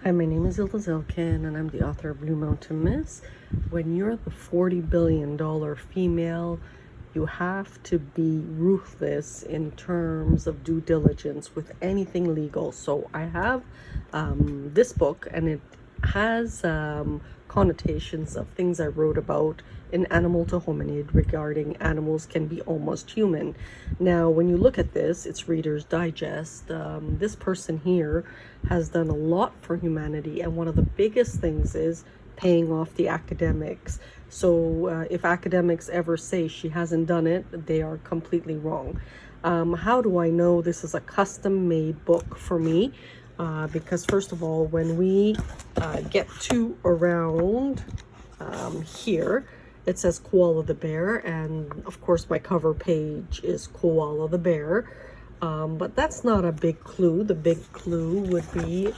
Hi, my name is Yildiz Ilkin, and I'm the author of Blue Mountain Miss. When you're the $40 billion female, you have to be ruthless in terms of due diligence with anything legal. So I have this book, and it has connotations of things I wrote about in Animal to Hominid regarding animals can be almost human. Now, when you look at this, it's Reader's Digest. This person here has done a lot for humanity, and one of the biggest things is paying off the academics. So if academics ever say she hasn't done it, they are completely wrong. How do I know this is a custom-made book for me? Because first of all, when we get to around here, it says Koala the Bear, and of course my cover page is Koala the Bear. But that's not a big clue. The big clue would be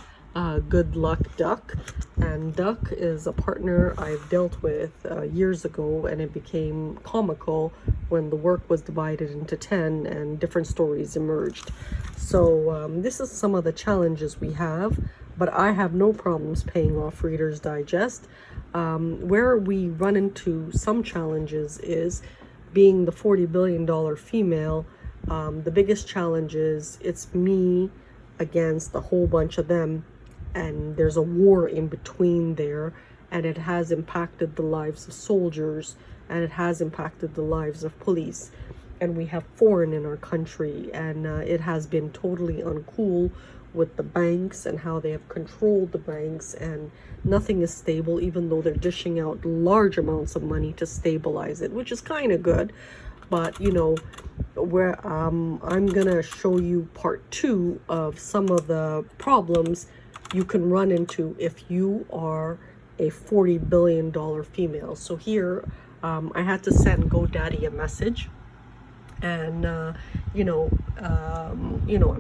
Good Luck Duck, and Duck is a partner I've dealt with years ago, and it became comical when the work was divided into 10 and different stories emerged. So this is some of the challenges we have, but I have no problems paying off Reader's Digest. Where we run into some challenges is being the $40 billion female. The biggest challenge is it's me against a whole bunch of them, and there's a war in between there, and it has impacted the lives of soldiers, and it has impacted the lives of police, and we have foreign in our country, and it has been totally uncool with the banks and how they have controlled the banks, and nothing is stable, even though they're dishing out large amounts of money to stabilize it, which is kind of good. But you know, where I'm gonna show you part 2 of some of the problems you can run into if you are a $40 billion female. So here I had to send GoDaddy a message, and I'm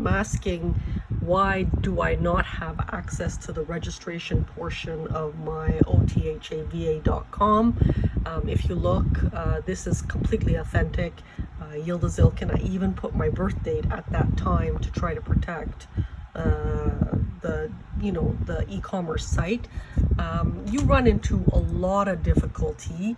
asking, why do I not have access to the registration portion of my othava.com? If you look, this is completely authentic. Yildiz Ilkin. I even put my birth date at that time to try to protect the e-commerce site. You run into a lot of difficulty.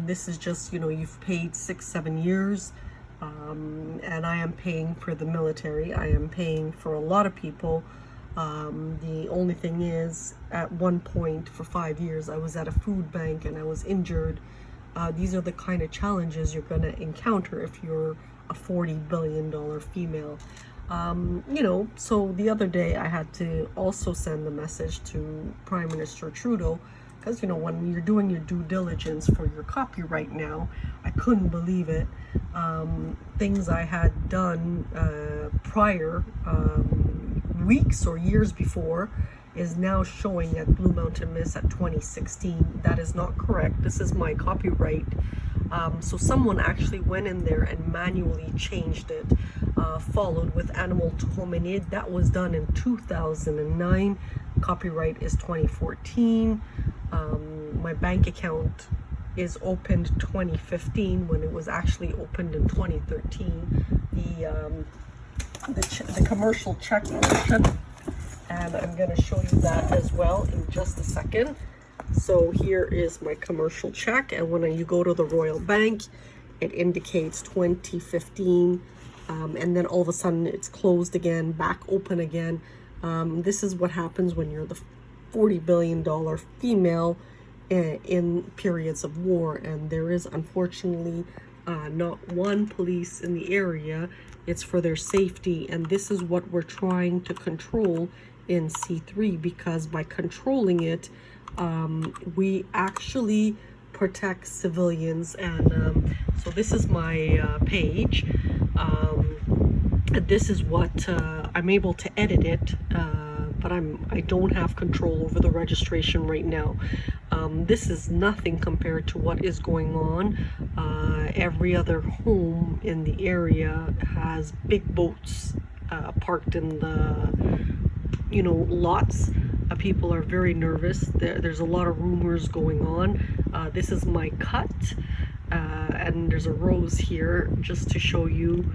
This is just, you've paid 6-7 years. And I am paying for the military. I am paying for a lot of people. The only thing is, at one point for 5 years, I was at a food bank and I was injured. These are the kind of challenges you're going to encounter if you're a $40 billion female. So the other day I had to also send the message to Prime Minister Trudeau, because when you're doing your due diligence for your copyright now, I couldn't believe it. Things I had done prior, weeks or years before, is now showing at Blue Mountain Miss at 2016. That is not correct. This is my copyright. So someone actually went in there and manually changed it, followed with Animal to Hominid. That was done in 2009. Copyright is 2014. My bank account is opened 2015 when it was actually opened in 2013. The commercial check version, and I'm going to show you that as well in just a second. So here is my commercial check, and when you go to the Royal Bank, it indicates 2015, and then all of a sudden it's closed again, back open again. This is what happens when you're the $40 billion female in periods of war, and there is unfortunately not one police in the area. It's for their safety, and this is what we're trying to control in C3, because by controlling it, we actually protect civilians. And so this is my page. This is what I'm able to edit it, but I don't have control over the registration right now. This is nothing compared to what is going on. Every other home in the area has big boats parked in the lots. People are very nervous. There's a lot of rumors going on. This is my cut, and there's a rose here just to show you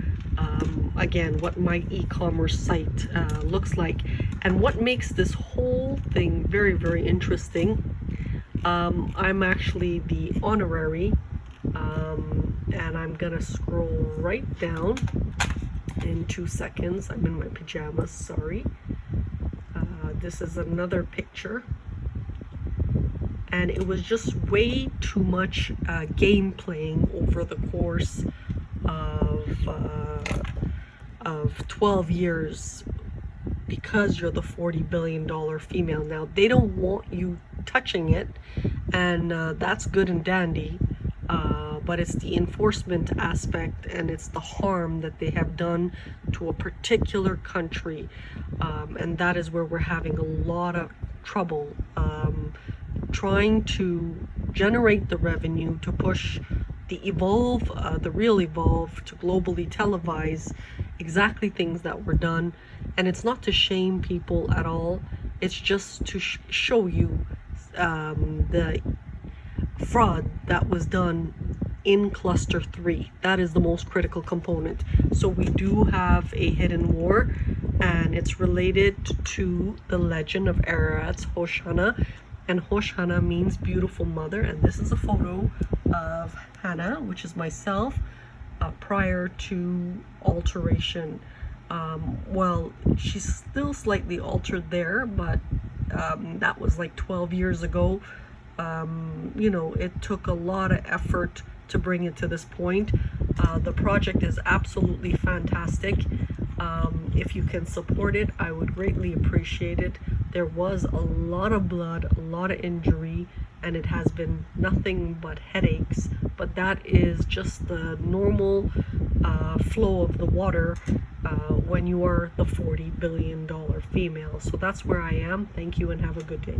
again, what my e-commerce site looks like. And what makes this whole thing very, very interesting, I'm actually the honorary, and I'm gonna scroll right down in 2 seconds. I'm in my pajamas, sorry. This is another picture, and it was just way too much game playing over the course of 12 years, because you're the $40 billion female. Now, they don't want you touching it, and that's good and dandy, but it's the enforcement aspect, and it's the harm that they have done to a particular country, and that is where we're having a lot of trouble trying to generate the revenue to push the the real Evolve, to globally televise exactly things that were done. And it's not to shame people at all, it's just to show you the fraud that was done in cluster 3. That is the most critical component. So we do have a hidden war, and it's related to the legend of Ararat's Hoshana, and Hoshana means beautiful mother. And this is a photo of Hannah, which is myself, prior to alteration. Well, she's still slightly altered there, but that was like 12 years ago. You know, it took a lot of effort to bring it to this point. The project is absolutely fantastic. If you can support it, I would greatly appreciate it. There was a lot of blood, a lot of injury, and it has been nothing but headaches, but that is just the normal flow of the water when you are the $40 billion female. So that's where I am. Thank you and have a good day.